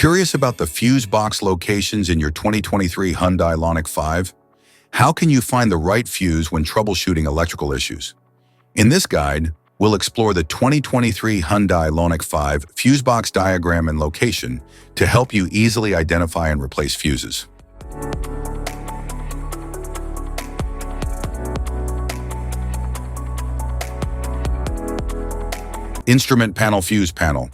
Curious about the fuse box locations in your 2023 Hyundai Ioniq 5? How can you find the right fuse when troubleshooting electrical issues? In this guide, we'll explore the 2023 Hyundai Ioniq 5 fuse box diagram and location to help you easily identify and replace fuses. Instrument panel fuse panel.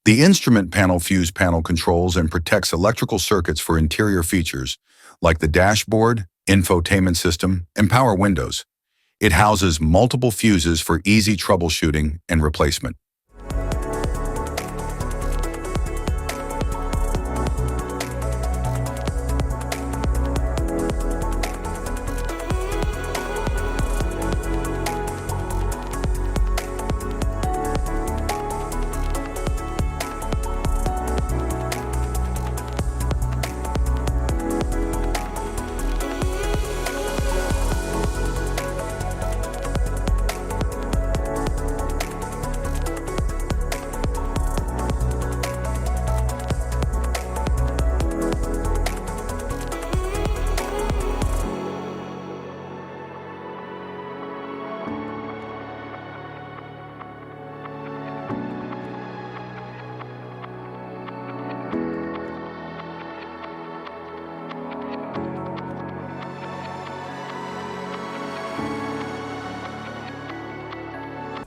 The instrument panel fuse panel controls and protects electrical circuits for interior features like the dashboard, infotainment system, and power windows. It houses multiple fuses for easy troubleshooting and replacement.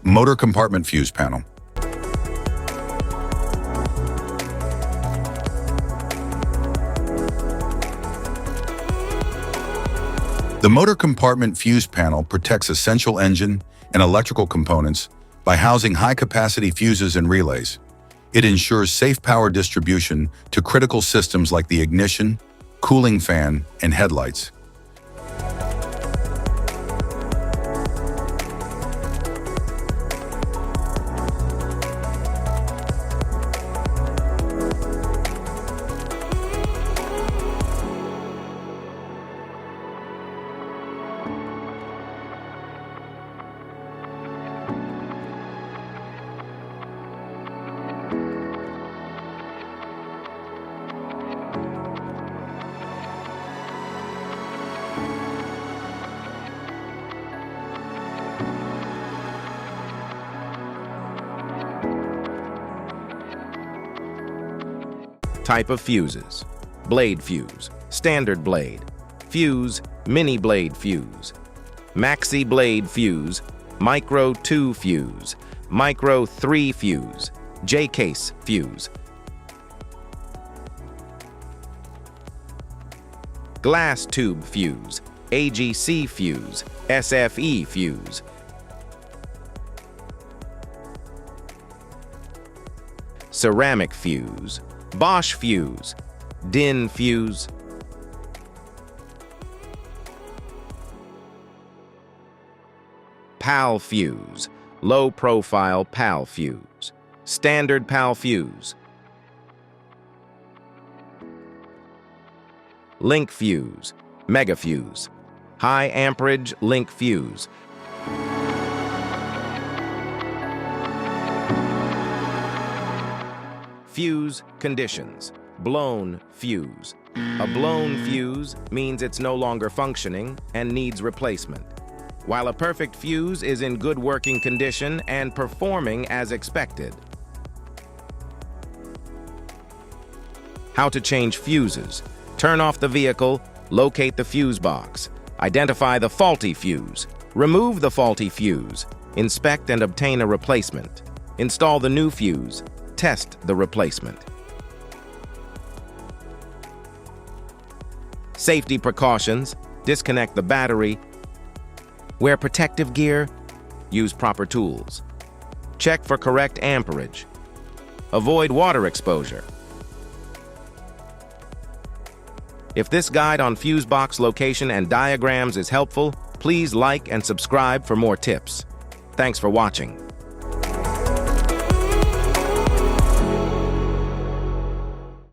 Motor compartment fuse panel. The motor compartment fuse panel protects essential engine and electrical components by housing high-capacity fuses and relays. It ensures safe power distribution to critical systems like the ignition, cooling fan, and headlights. Type of fuses: blade fuse, standard blade, fuse, mini blade fuse, maxi blade fuse, micro 2 fuse, micro 3 fuse, J-case fuse, glass tube fuse, AGC fuse, SFE fuse, ceramic fuse, Bosch fuse, DIN fuse, PAL fuse, low profile PAL fuse, standard PAL fuse, link fuse, mega fuse, high amperage link fuse. Fuse conditions: blown fuse. A blown fuse means it's no longer functioning and needs replacement, while a perfect fuse is in good working condition and performing as expected. How to change fuses: turn off the vehicle, locate the fuse box, identify the faulty fuse, remove the faulty fuse, inspect and obtain a replacement, install the new fuse, test the replacement. Safety precautions: disconnect the battery, wear protective gear, use proper tools, check for correct amperage, avoid water exposure. If this guide on fuse box location and diagrams is helpful, please like and subscribe for more tips. Thanks for watching.